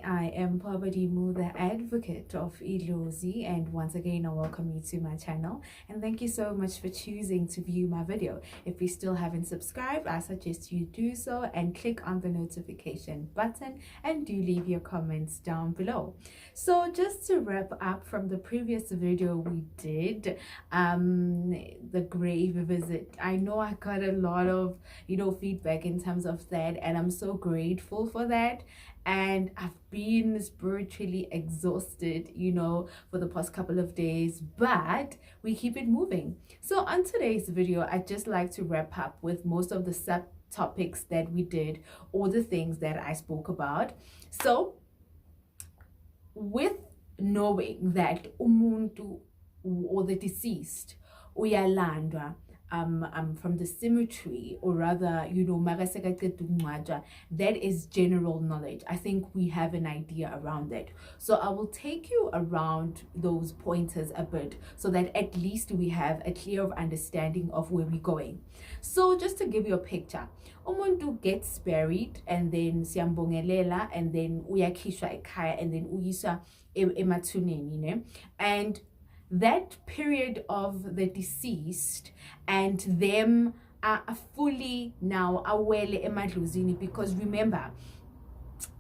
I am Poverty Mu, the advocate of Ilozi, and once again I welcome you to my channel and thank you so much for choosing to view my video. If you still haven't subscribed, I suggest you do so and click on the notification button and do leave your comments down below. So just to wrap up from the previous video we did, the grave visit, I know I got a lot of feedback in terms of that, and I'm so grateful for that. And I've been spiritually exhausted for the past couple of days, but we keep it moving. So on today's video, I'd just like to wrap up with most of the subtopics that we did, or the things that I spoke about. So with knowing that umuntu or the deceased uyalandwa from the cemetery, or rather, that is general knowledge. I think we have an idea around that. So I will take you around those pointers a bit so that at least we have a clear understanding of where we're going. So just to give you a picture, umuntu gets buried and then siyambongelela and then uyakhishwa ekhaya and then uyiswa emathuneni, and that period of the deceased and them are fully now awele emadlozini, because remember,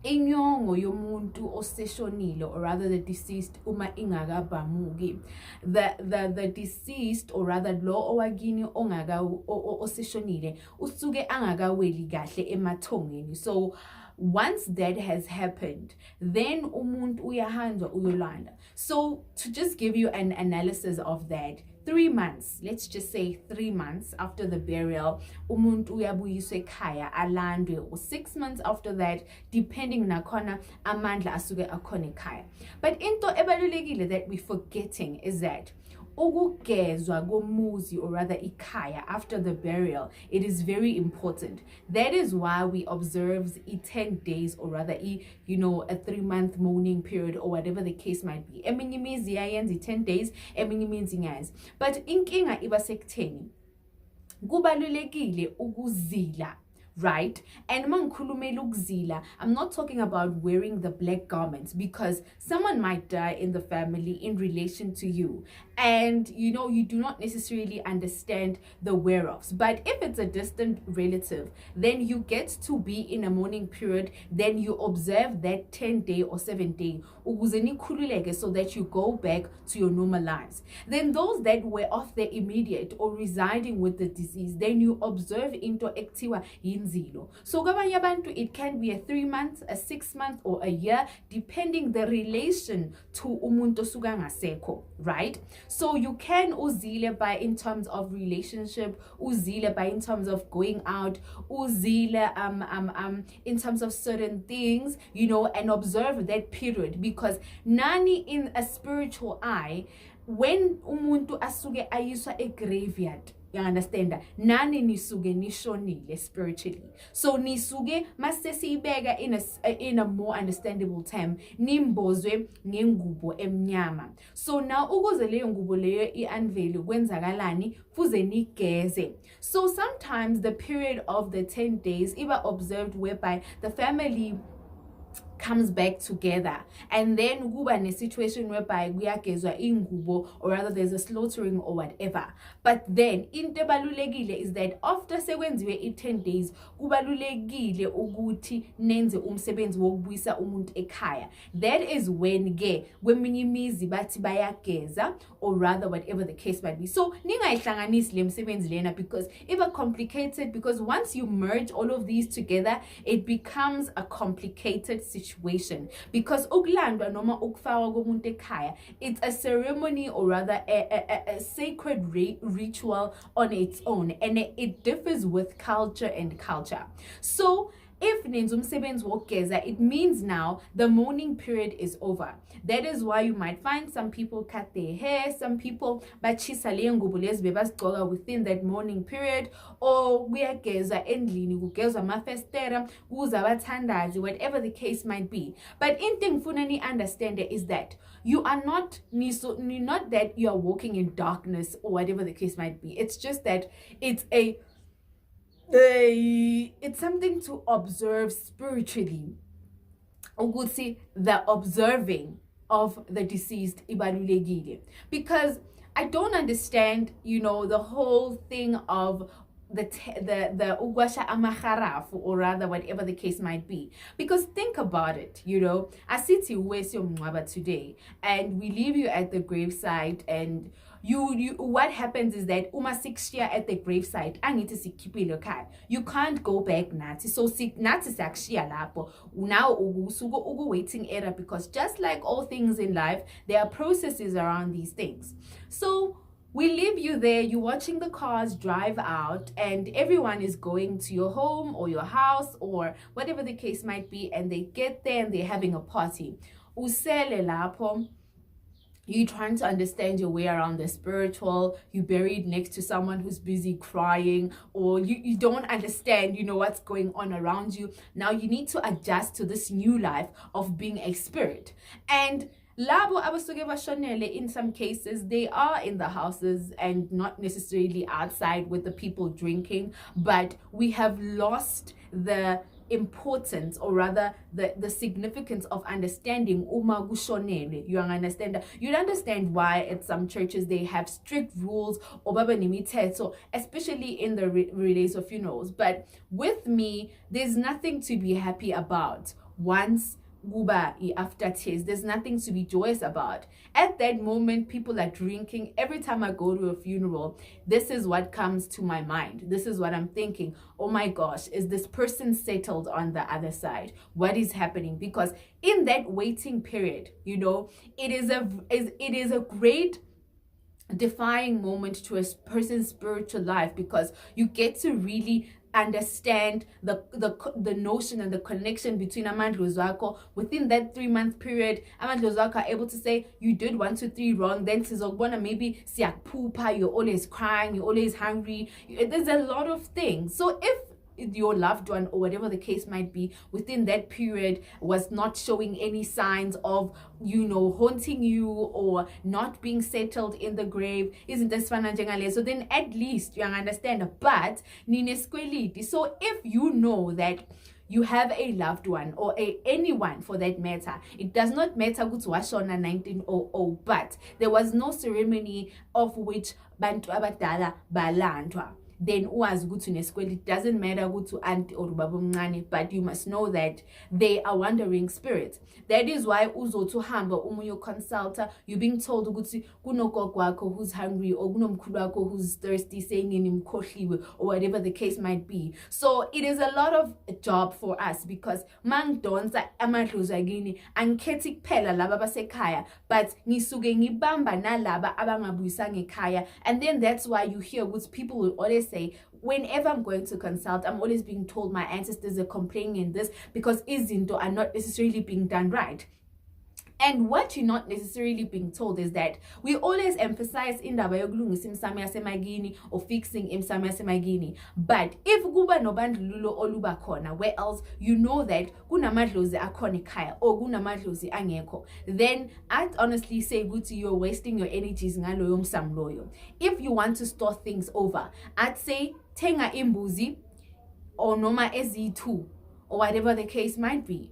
inyongo yomuntu oseshonile, or rather the deceased, uma ingakabamuki, the deceased, or rather lo owakini oseshonile usuke angakaweli kahle emathongeni. So once that has happened, then umuntu uyahanjwa uyolanda. So to just give you an analysis of that, 3 months, let's just say 3 months after the burial, umuntu uyabuyiswa ekhaya alandwe, or 6 months after that, depending nakhona amandla asuke akhona ekhaya. But into ebalulekile that we're forgetting is that ukugezwa komuzi, or rather ikhaya, after the burial, it is very important. That is why we observe 10 days, or rather a 3-month mourning period, or whatever the case might be. Eminye imizi yayenza 10 days, eminye imizi ingayenzi. But inkinga iba sekutheni kubalulekile ukuzila, right? And mangikhulumela ukuzila, I'm not talking about wearing the black garments, because someone might die in the family in relation to you, and you do not necessarily understand the whereof. But if it's a distant relative, then you get to be in a mourning period, then you observe that 10-day or 7-day ukuze nikhululeke, so that you go back to your normal lives. Then those that were of the immediate or residing with the deceased, then you observe into ekuthiwa yinzilo. So kwabanye abantu it can be a 3 months, a 6 month, or a year, depending the relation to umuntu osuka ngasekho, right? So you can uzile by in terms of relationship, uzile by in terms of going out, uzile in terms of certain things, and observe that period, because nani in a spiritual eye, when umuntu asuke ayiswa a graveyard, you understand, nani nisuge nishonile spiritually. So nisuge masesiyibeka in a more understandable term, nimbozwe ngengubo emnyama. So now ukuze leyo ngubo leyo i-unveil kwenzakalani, fuze nigeze. So sometimes the period of the 10 days iba observed whereby the family comes back together, and then kuba ne situation whereby kuyagezwa ingubo, or rather there's a slaughtering or whatever. But then into ebalulekile is that after sekwenziwe i-10 days, kubalulekile ukuthi nenze umsebenzi wokubuyisa umuntu ekhaya. That is when ke kweminye imizi bathi bayageza, or rather whatever the case might be. So ningayihlanganisi le msebenzi lena, because iba complicated, because once you merge all of these together, it becomes a complicated situation. Because ukulandwa noma ukufakwa komuntu ekhaya, it's a ceremony, or rather a sacred ritual on its own, and it differs with culture and culture. So if nenza umsebenzi wokugeza, it means now the mourning period is over. That is why you might find some people cut their hair, some people bachisa leyo ngubo lezi bebazigcoka within that mourning period, or kuyagezwa endlini, kugezwa amafestera, kuza abathandazi, whatever the case might be. But into engifuna ni understand is that you are not that you are walking in darkness, or whatever the case might be. It's just that it's something to observe spiritually. ukuthi the observing of the deceased ibalulekile, because I don't understand, the whole thing of the ugwasha amaharafu, or rather whatever the case might be. Because think about it, asithi uwesi umngcwaba today and we leave you at the gravesite, and you what happens is that uma sikushiya at the gravesite angithi sikhiphile ekhaya, you can't go back nathi, so nathi siyakushiya lapho now uku waiting area, because just like all things in life, there are processes around these things. So we leave you there, you're watching the cars drive out, and everyone is going to your home or your house or whatever the case might be, and they get there and they're having a party. Usele lapho, you're trying to understand your way around the spiritual, you buried next to someone who's busy crying, or you don't understand, what's going on around you. Now you need to adjust to this new life of being a spirit. And labo abasuke bashonele, in some cases they are in the houses and not necessarily outside with the people drinking, but we have lost the importance, or rather the significance of understanding uma kushonele. You understand? You'd understand why at some churches they have strict rules or baba nimithetho, especially in the relays of funerals. But with me, there's nothing to be happy about once guba aftertaste. There's nothing to be joyous about. At that moment, people are drinking. Every time I go to a funeral, this is what comes to my mind. This is what I'm thinking. Oh my gosh, is this person settled on the other side? What is happening? Because in that waiting period, it is a great defying moment to a person's spiritual life, because you get to really understand the notion and the connection between amandlozi wakho within that 3-month period. Amandlozi wakho are able to say, you did 1, 2, 3 wrong, then sizokubona maybe siyakphupha, you're always crying, you're always hungry. There's a lot of things. So if your loved one or whatever the case might be within that period was not showing any signs of haunting you or not being settled in the grave, isn't this fana njengale, so then at least you understand. But nineskweliti, so if you know that you have a loved one or anyone for that matter, it does not matter ukuthi washona 1900, but there was no ceremony of which bantu abadala balandwa, then uwazi ukuthi uneskweleti. It doesn't matter ukuthi auntie or baba omncane, but you must know that they are wandering spirits. That is why uzothi uhamba umunye consulta, you're being told ukuthi kunogogo wakho who's hungry, or kunomkhulu wakho who's thirsty, saying inimkhohliwe, or whatever the case might be. So it is a lot of job for us, because mangidonsa amadlozi akini angikhethi kuphela laba basekhaya, but ngisuke ngibamba nalaba abangabuyisanga ekhaya. And then that's why you hear what people will always say, whenever I'm going to consult, I'm always being told my ancestors are complaining in this because izinto are not necessarily being done right. And what you're not necessarily being told is that we always emphasize indaba yokulungisa imsamo yasemagini or fixing imsamo yasemagini. But if kuba nobandlululo oluba khona, where else you know that kunamadlozi akhona ekhaya or kunamadlozi angekho, then I'd honestly say ukuthi you're wasting your energies ngaloyo msamo loyo. If you want to start things over, I'd say thenga imbuzi or noma ezi2 or whatever the case might be.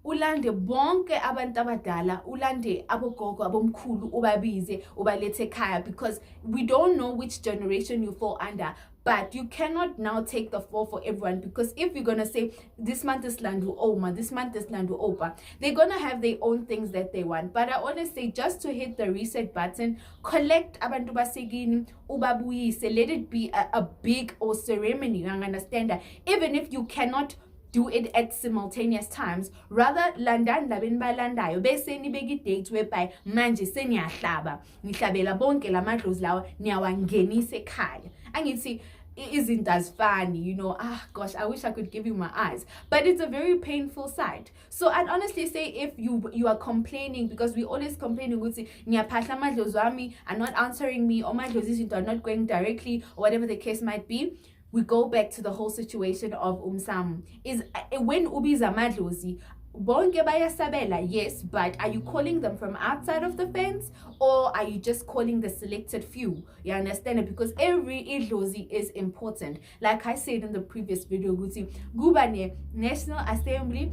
Ulande bonke abantu abadala, ulande abogogo abomkhulu, ubabize ubalethe ekhaya, because we don't know which generation you fall under. But you cannot now take the fall for everyone, because if you're gonna say this month is Landu Oma, this month is Landu Opa, they're gonna have their own things that they want. But I always say, just to hit the reset button, collect abantu basegini, ubabuyise, let it be a big or ceremony. You understand that? Even if you cannot do it at simultaneous times, rather landan labeni balandayo bese nibeki date whereby manje seniyahlaba, ngihlabela bonke lamadlozi lawa niyawangenisa ekhaya. Angithi izinto azifani, gosh, I wish I could give you my eyes, but it's a very painful sight. So I'd honestly say, if you are complaining, because we always complain ukuthi ngiyaphahla amadlozi wami are not answering me, or madlozi izinto are not going directly, or whatever the case might be, we go back to the whole situation of umsam. Is when ubiza madlozi, bonke bayasabela, yes, but are you calling them from outside of the fence, or are you just calling the selected few? You understand it? Because every idlozi is important. Like I said in the previous video, guba ne National Assembly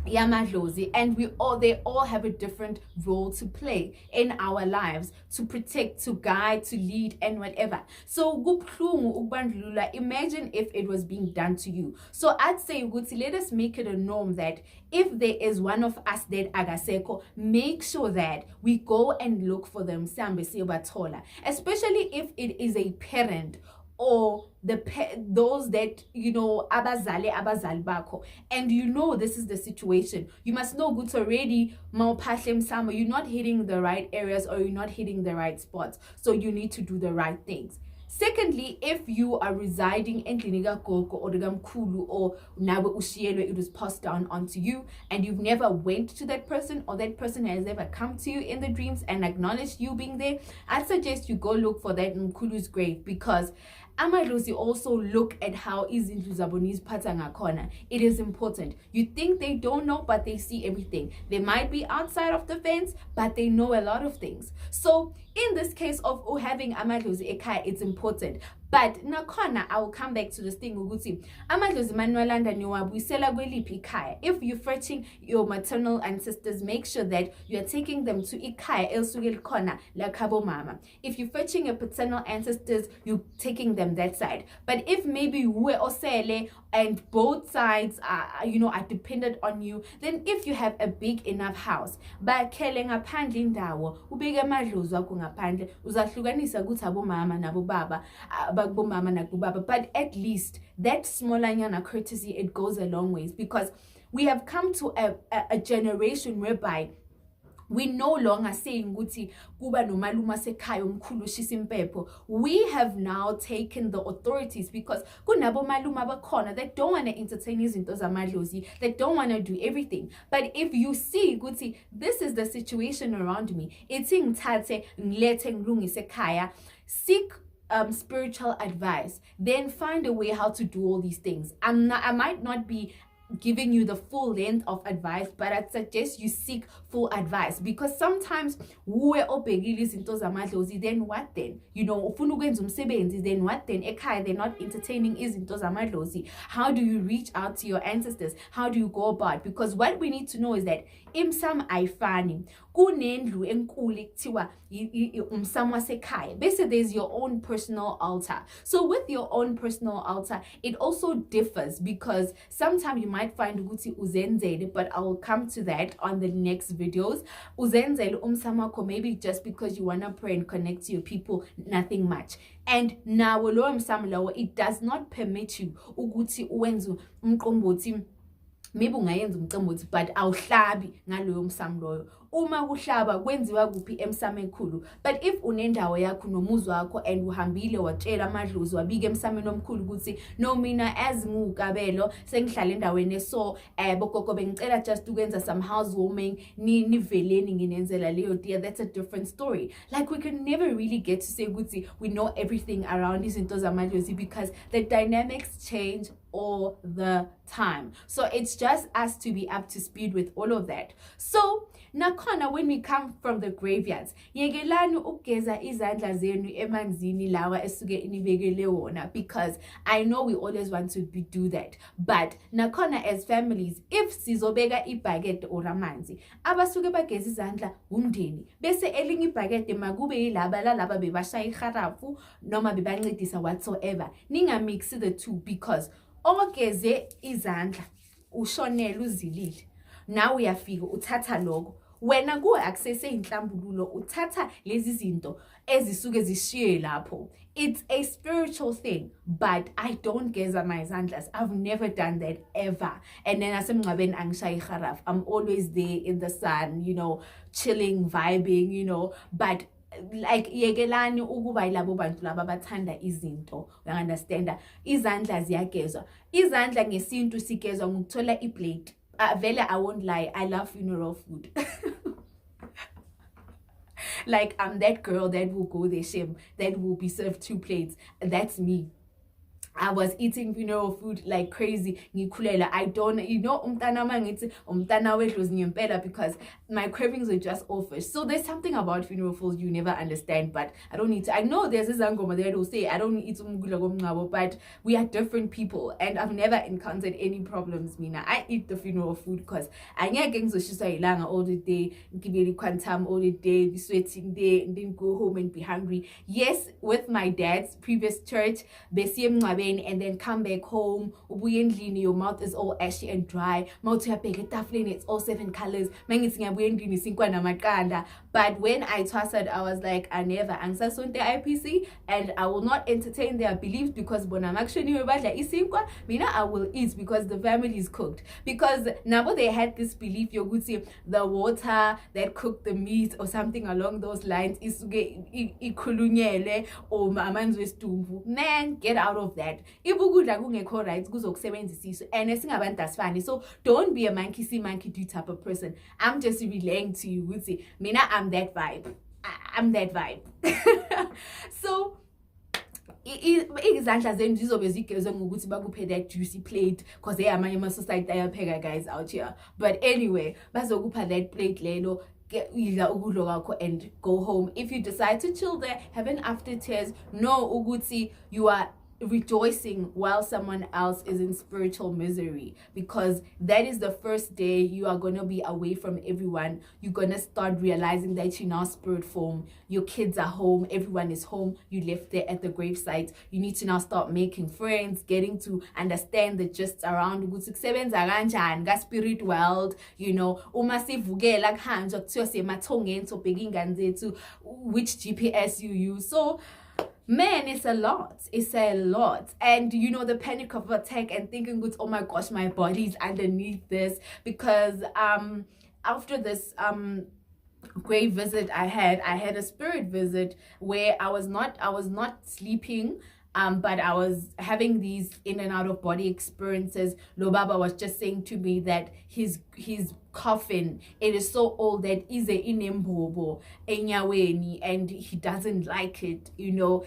yamadlozi, and they all have a different role to play in our lives, to protect, to guide, to lead, and whatever. So kubuhlungu ukubandlulula. Imagine if it was being done to you. So I'd say ukuthi, let us make it a norm that if there is one of us that agasekho, make sure that we go and look for them, especially if it is a parent or those that, abazali bakho, and this is the situation. You must know good already, you're not hitting the right areas, or you're not hitting the right spots, so you need to do the right things. Secondly, if you are residing in gogo or Kulu, or nawe ushiyelwe, it was passed down onto you, and you've never went to that person, or that person has never come to you in the dreams and acknowledged you being there, I'd suggest you go look for that Mkulu's grave, because amadlozi also look at how izindlu zabo niziphatha ngakhona. It is important. You think they don't know, but they see everything. They might be outside of the fence, but they know a lot of things. So in this case of having amadlozi ekhaya, it's important. But nakhona, I will come back to this thing ukuthi amadlozi manwalanda niwabuyisela kweliphi ikhaya. If you're fetching your maternal ancestors, make sure that you are taking them to ikhaya elisuke likhona lakhabo mama. If you're fetching your paternal ancestors, you're taking them that side. But if maybe we osele and both sides are dependent on you, then if you have a big enough house, bakhele ngaphandle indawo, ubeke amadlozi wakho ngaphandle, uzahlukanisa ukuthi abomama nabobaba, abomama nakubaba. But at least that smallanyana courtesy, it goes a long ways, because we have come to a generation whereby we no longer saying ukuthi kuba nomaluma sekhaya umkhulu ushisa impepho. We have now taken the authorities, because kunabo maluma bakhona that don't want to entertain izinto zamadlozi, that don't want to do everything. But if you see ukuthi this is the situation around me, ithi ngithathe ngilethe ngilungise ekhaya, seek spiritual advice, then find a way how to do all these things. I might not be giving you the full length of advice, but I'd suggest you seek full advice, because sometimes uwe obhekile izinto zamadlozi, then what then? Ufuna ukwenza umsebenzi, then what then? Ekhaya they're not entertaining izinto zamadlozi. How do you reach out to your ancestors? How do you go about? Because what we need to know is that imsam ayifani. Kunendlu enkulu ekuthiwa umsamo wasekhaya, bese there's your own personal altar. So with your own personal altar, it also differs, because sometimes you might find ukuthi uzenzele, but I will come to that on the next videos. Uzenzele umsamo wakho, maybe just because you want to pray and connect to your people, nothing much. And now lo msamo lawo, it does not permit you ukuthi uwenze umqombothi, maybe ungayenza umqombothi, but awuhlabi ngaloyo msamo loyo. Uma kuhlaba kwenziwa kuphi emsamo ekhulu. But if unendawo yakho nomuzi wakho and uhambile watshela amadlozi, wabika emsameni omkhulu ukuthi no, mina as ngukabelo sengihlala endaweni so bogogo bengicela just ukwenza some housewarming, niveleni nginenzela leyo dear, that's a different story. Like, we can never really get to say ukuthi we know everything around izinto zamadlozi, because the dynamics change all the time. So it's just us to be up to speed with all of that. So nakhona, when we come from the graveyards, yekelani ukugeza izandla zenu emanzini lawa esuke inibekele wona, because I know we always want to do that. But nakhona, as families, if sizobeka ibhakede or amanzi, abasuke bageza izandla umndeni, bese elinye ibhakede makube yilaba lalaba bebashaya iharafu noma bebancedisa whatsoever. Ningamix the two, because ogeze izandla ushonela uzilile, now uyafika uthatha lokho, wena ku-access inhlambululo uthatha lezi zinto ezisuke zishiye lapho. It's a spiritual thing, but I don't geza my zandlas. I've never done that ever. And then asemngcwabeni angishayi iharaf, I'm always there in the sun, chilling, vibing, but like yekelani ukuba yilabo bantu laba bathanda izinto, uyanderstanda. Izandla ziyagezwa, izandla ngesintu sigezwa ngokuthola iplate. Vele, I won't lie, I love funeral food. Like, I'm that girl that will go there, that will be served 2 plates. That's me. I was eating funeral food like crazy. I don't, umntana mangithi umntana wedlozi ngempela, because my cravings were just offish. So there's something about funeral foods you never understand, but I don't need to. I know there's this angoma that will say I don't eat umgula gomngcwabo, but we are different people, and I've never encountered any problems. Mina, I eat the funeral food because angeke ngizoshisa ilanga all the day, ngibeli quantum all the day, be sweating there, and then go home and be hungry. Yes, with my dad's previous church, and then come back home, your mouth is all ashy and dry, it's all 7 colors. But when I trusted, I was like, I never answer the IPC, and I will not entertain their beliefs, because when I'm actually I will eat because the family is cooked. Because now they had this belief, you could see the water that cooked the meat or something along those lines is or man, get out of that. And so don't be a monkey see monkey do type of person. I'm just relaying to you, would say, Mina, I'm that vibe. I'm that vibe. So izandla zenu zizobe zigezwe ngokuthi bakuphe that juicy plate, because they are my society ayapheka guys out here. But anyway, bazokupha that plate lelo, and go home. If you decide to chill there, have an after tears, no uguti, you are rejoicing while someone else is in spiritual misery, because that is the first day you are going to be away from everyone. You're going to start realizing that you're now spirit form. Your kids are home, everyone is home, you left there at the gravesite. You need to now start making friends, getting to understand the gists around spirit world, which GPS you use. So man, it's a lot. And the panic of attack and thinking, oh my gosh, my body's underneath this. Because after this grave visit I had a spirit visit where I was not sleeping, but I was having these in and out of body experiences. Lobaba was just saying to me that his coffin, it is so old that is a inembobo enyaweni, and he doesn't like it. He knows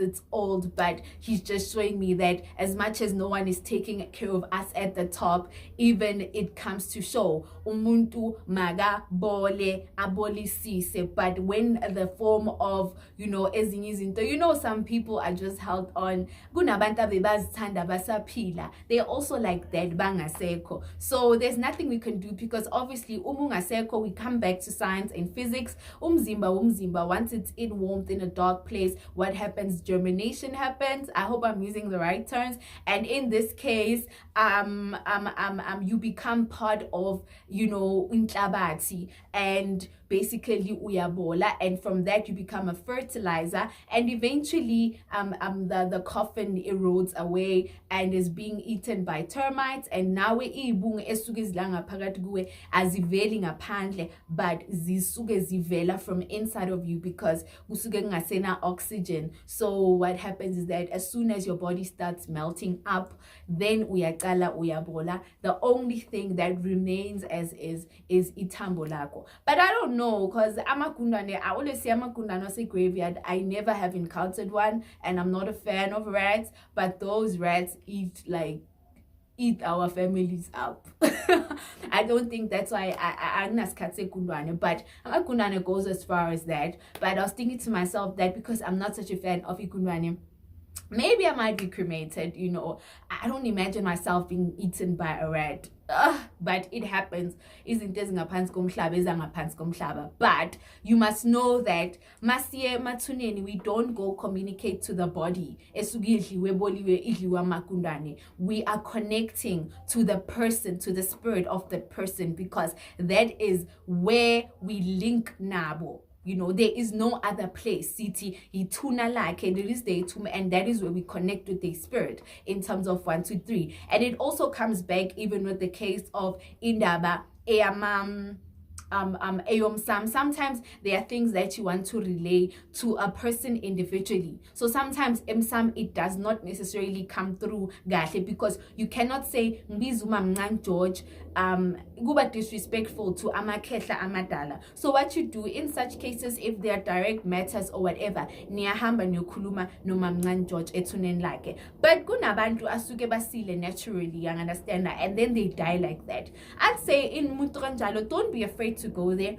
it's old, but he's just showing me that as much as no one is taking care of us at the top, even it comes to show umuntu maga bole abolisise. But when the form of ezinye izinto, some people are just held on. Kunabantu abebazithanda basaphila, they're also like that, bangasekho. So there's nothing we can do, because obviously umungaseko, we come back to science and physics. Umzimba, once it's in warmth in a dark place, what happens? Germination happens. I hope I'm using the right terms. And in this case, you become part of intlabati, and basically uyabola, and from that you become a fertilizer, and eventually the coffin erodes away and is being eaten by termites. And nawe ibungu esuke zilanga phakathi kuwe aziveli ngaphandle, but zisuke zivela from inside of you, because kusuke kungasena oxygen. So what happens is that as soon as your body starts melting up, then uyaqala uyabola. The only thing that remains as is ithambo lakho. But I don't know, because I always say amakundane ase graveyard. I never have encountered one, and I'm not a fan of rats, but those rats eat our families up. I don't think that's why I naskatse kundwane, but amakundane goes as far as that. But I was thinking to myself that because I'm not such a fan of ikundwane, maybe I might be cremated. I don't imagine myself being eaten by a rat. But it happens. But you must know that we don't go communicate to the body. We are connecting to the person, to the spirit of the person, because that is where we link nabo. There is no other place. City, ituna like, and there is the ituma, and that is where we connect with the spirit in terms of 1, 2, 3. And it also comes back even with the case of Indaba, Eyamam, Eyom. Sometimes there are things that you want to relay to a person individually. So sometimes it does not necessarily come through gahle, because you cannot say Mbizuma Mngan George kuba disrespectful to amakhehla amadala. So what you do in such cases, if they are direct matters or whatever, niyahamba niyokhuluma nomamncane George ethuneni lakhe. But kunabantu asuke basile naturally, you understand that, and then they die like that. I'd say in muntu kanjalo, don't be afraid to go there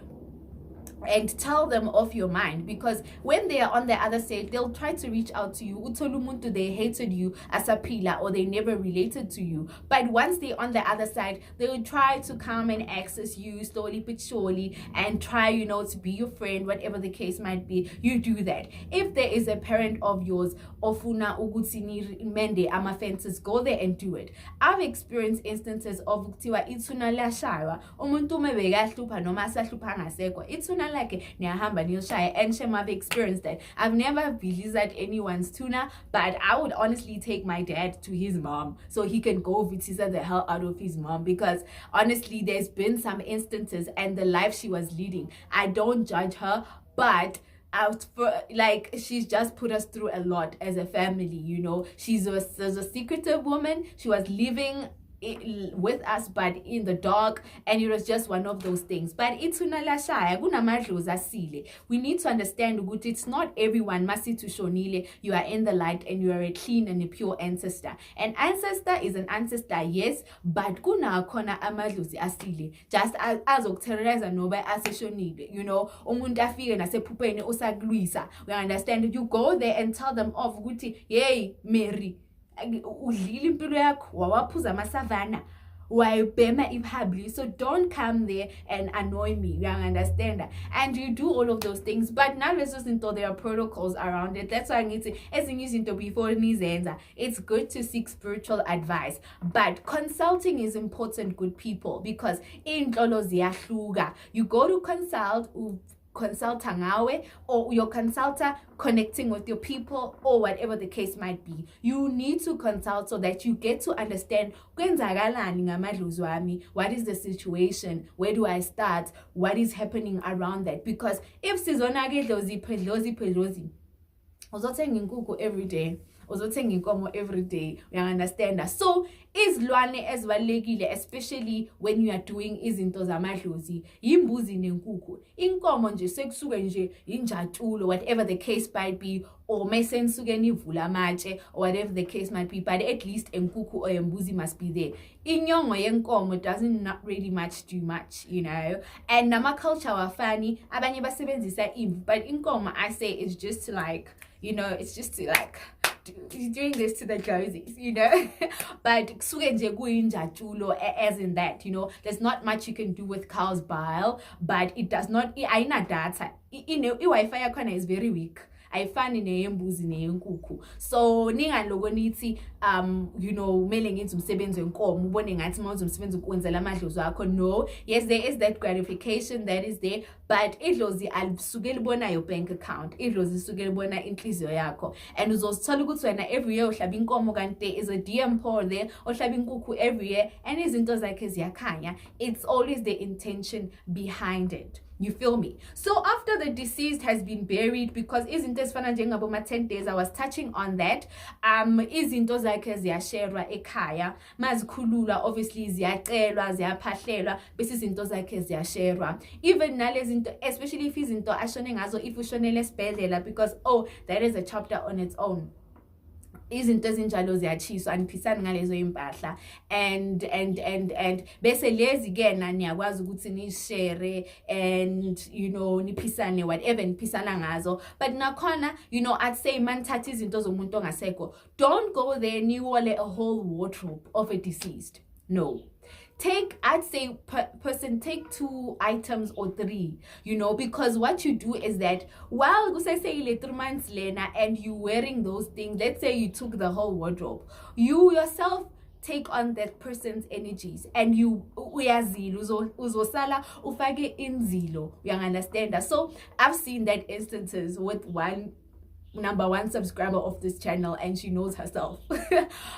and tell them of your mind, because when they are on the other side, they'll try to reach out to you. Utolumuntu, they hated you as a pillar, or they never related to you. But once they're on the other side, they will try to come and access you slowly but surely and try, to be your friend, whatever the case might be. You do that. If there is a parent of yours, ofuna uguti mende ama fences, go there and do it. I've experienced instances of uktiwa ituna la shawa, umuntu mebega hlupa noma sahlupa ngasekho. Ituna like niyahamba niyoshaya, and Shem, I've experienced that. I've never believed anyone's tuna, but I would honestly take my dad to his mom so he can go vitisa the hell out of his mom, because honestly there's been some instances, and the life she was leading, I don't judge her, but she's just put us through a lot as a family. She's a secretive woman. She was living with us but in the dark, and it was just one of those things. But we need to understand that it's not everyone masitu shonile you are in the light and you are a clean and a pure ancestor. An ancestor is an ancestor, yes, but kuna khona amadlozi asile, just as okutherorize noba aseshonile, umuntu afike nasephupheni usakulwisa. We understand that you go there and tell them off ukuthi, hey Mary, udlile impilo yakho, wawaphuza amasavana, wayibhema ipublic. So don't come there and annoy me, you understand that? And you do all of those things, but now let's just into there are protocols around it. That's why I need to, as in using to before nizenza, it's good to seek spiritual advice, but consulting is important, good people, because in ziyahluka. You go to consulta ngawe, or your consulta connecting with your people, or whatever the case might be. You need to consult so that you get to understand what is the situation, where do I start, what is happening around that. Because if sizonake dlozi uzothenga inkukhu every day, uzothenga inkomo every day, you understand that? So izilwane ezibalekile, especially when you are doing izinto zamadlozi, yimbuzi nenkukhu. Inkomo nje sekusuke nje injatulo, whatever the case might be, or mesensuke nivula amatshe, or whatever the case might be, but at least enkukhu or embuzi must be there. Inyongo yenkomo doesn't not really do much, and nama culture wafani abanye basebenzisa imvu, but inkomo, I say, is just like, it's just like doing this to the Josies, but as in that, there's not much you can do with cow's bile, but it does not, aina data, i-Wi-Fi yakhona is very weak. Ayifani neyembuzi neyenkukhu. So ningaloko nithi mele ngenze umsebenzi wenkomo ubone ngathi mawuze umsebenzi ukwenzela amadlozi akho. No, yes, there is that gratification that is there, but idlozi alisuke libona your bank account, idlozi lisuke libona inhliziyo yakho, and uzozithola ukuthi wena every year uhlaba inkomo kanti there is a DM pour there, uhlaba inkukhu every year, and izinto zakhe ziyakhanya. It's always the intention behind it. You feel me? So after the deceased has been buried, because izinto ezifana njengabo 10 days, I was touching on that, izinto zakhe ziyasherwa ekhaya, mazikhululwa obviously ziyacelwa, ziyaphahlelwa, bese izinto zakhe ziyasherwa. Even nalezi zinto, especially if izinto ashone ngazo, if ushonele esibhedlela, because that is a chapter on its own. Izinto ezinjalo ziyachiswa aniphisani ngalezo impahla, and bese lezi ke niyakwazi ukuthi nishare and niphisane whatever niphisana ngazo. But nakhona I'd say manthatha izinto zomuntu ongasekho, don't go there niwole a whole wardrobe of a deceased. No, I'd say person take 2 items or 3, because what you do is that while you say 3 months later and you wearing those things, let's say you took the whole wardrobe, you yourself take on that person's energies, and you uyazilo uzosala ufake inzilo, you understand that? So I've seen that instances with number 1 subscriber of this channel, and she knows herself.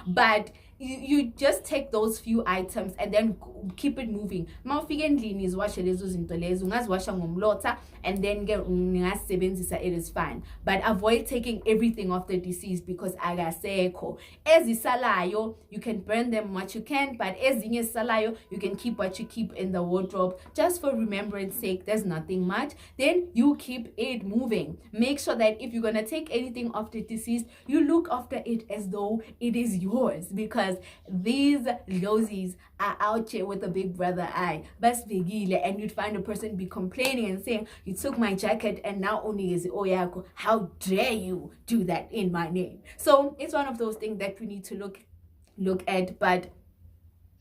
But you just take those few items and then keep it moving. Mawufika endlini izwashe lezo zinto lezo, ungaziwasha ngomlotha and then ke ungasebenzisa, it is fine. But avoid taking everything off the deceased because akasekho. Ezisalayo, you can burn them what you can, but ezinye salayo, you can keep what you keep in the wardrobe just for remembrance sake. There's nothing much. Then you keep it moving. Make sure that if you're gonna take anything off the deceased, you look after it as though it is yours, because these losies are out here with a big brother eye. And you'd find a person be complaining and saying, you took my jacket and now only is oyako. How dare you do that in my name? So it's one of those things that we need to look at. But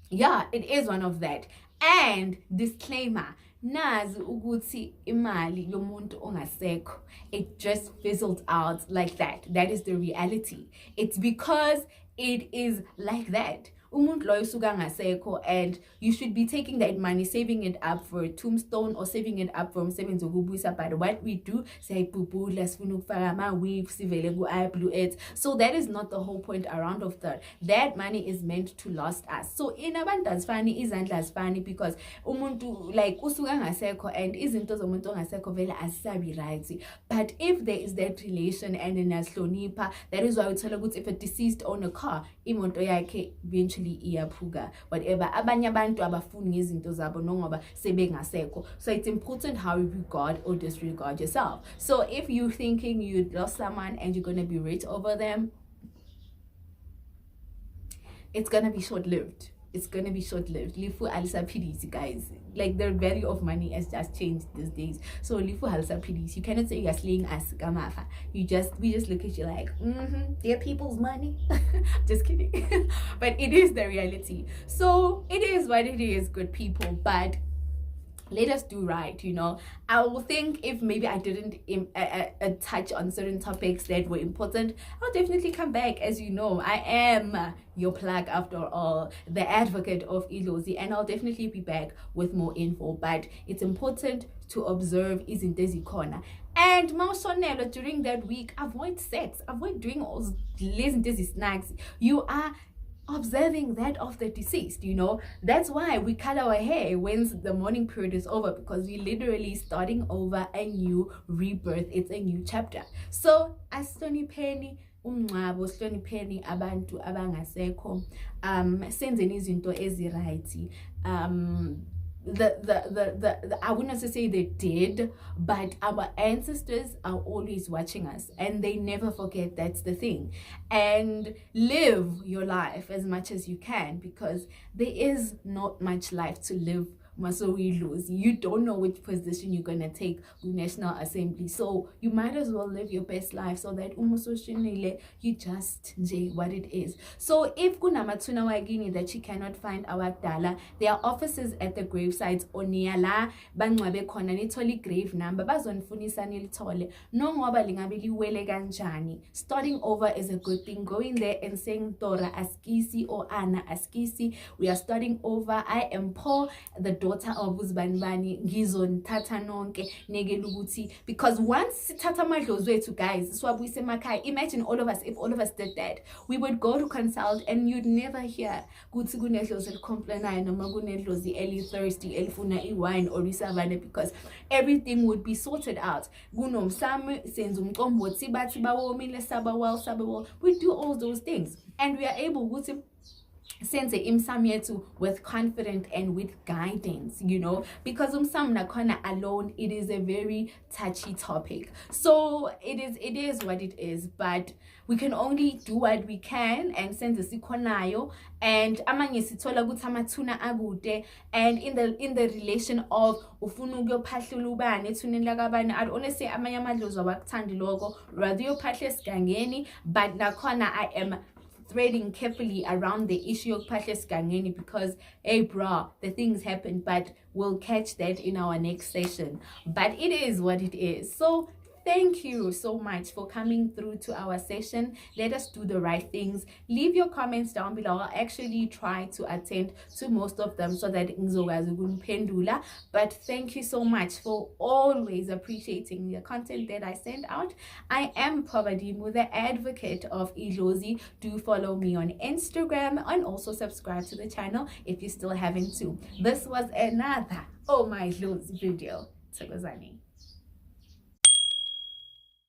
yeah, it is one of that. And disclaimer, nazi ukuthi imali yomuntu ongasekho, it just fizzled out like that. That is the reality. It's because it is like that. Umuntu loyo usuka ngasekho, and you should be taking that money, saving it up for a tombstone or saving it up for umsebenzi wokubuyisa. But what we do, siyayibhubhula, sifuna ukufaka ama-weave, sivele ku-iBlue Earth. So that is not the whole point around of that. That money is meant to last us. So in abantu azifani, izandla azifani, because umuntu like usuka ngasekho and izinto zomuntu ongasekho vele azisabi right. But if there is that relation and inahlonipha, that is why we tell ukuthi if a deceased own a car, imoto yakhe eventually iyaphuka, whatever. Abanye abantu abafuni ngezinto zabo nongoba sebengasekho. So it's important how you regard or disregard yourself. So if you're thinking you lost someone and you're going to be rich over them, it's going to be short-lived. It's going to be short-lived. Lifu alisapidisi, guys. Like, the value of money has just changed these days. So lifu alisapidisi. You cannot say you're slaying us, Gamafa. We just look at you like, they're people's money. Just kidding. But it is the reality. So it is what it is, good people. But let us do right, you know. I will think if maybe I didn't touch on certain topics that were important, I'll definitely come back. As you know, I am your plug after all, the advocate of Ilozi, and I'll definitely be back with more info. But it's important to observe izinto ezikhona. And mawushonelwe during that week, avoid sex, avoid doing all these snacks. You are observing that of the deceased, you know. That's why we cut our hair when the mourning period is over, because we're literally starting over a new rebirth. It's a new chapter. So asihlonipheni umncwabo, sihlonipheni abantu abangasekho, senzeni izinto eziright. I wouldn't say they did, but our ancestors are always watching us and they never forget. That's the thing. And live your life as much as you can, because there is not much life to live. So we lose. You don't know which position you're gonna take with National Assembly, so you might as well live your best life so that you just say what it is. So if kunamathuna wagini that you cannot find our dala, there are offices at the grave sites oniala bangcwabe khona, nithole grave number bazonifunisa nilithole nongoba lingabe liwele kanjani. Starting over is a good thing. Going there and saying Dora Askisi or Anna Askisi, we are starting over. I am Paul, the daughter of uzibanibani, ngizonithatha nonke negela ukuthi, because once sithatha amadlozi wethu, guys, swabuyise emakhaya. Imagine all of us, if all of us did that, we would go to consult and you'd never hear ukuthi kunedlozi elicomplainayo noma kunedlozi eli-thirsty elifuna iwine or isavane, because everything would be sorted out. Kunomsamo senza umcombothi bathi bawomile sabawal. We do all those things and we are able ukuthi senze imsam yethu with confidence and with guidance, you know, because umsam nakhona alone, it is a very touchy topic. So it is what it is, but we can only do what we can and senze sikhonayo. And amanye sithola ukuthi amathuna akude, and in the relation of ufuna ukuyophahlula ubani ethuneni lakabani, I'd only say amanye amadlozi awakuthandi lokho, rather uyophahle esigangeni. But nakhona I am threading carefully around the issue of Pashas Gangeni, because hey bro, the things happen, but we'll catch that in our next session. But it is what it is. So Thank you so much for coming through to our session. Let us do the right things. Leave your comments down below. I'll actually try to attend to most of them so that ngizokwazi ukuniphendula. But thank you so much for always appreciating the content that I send out. I am Povadimu, the advocate of Idlozi. Do follow me on Instagram and also subscribe to the channel if you still haven't too. This was another Oh My Idlozi video. Thokozani.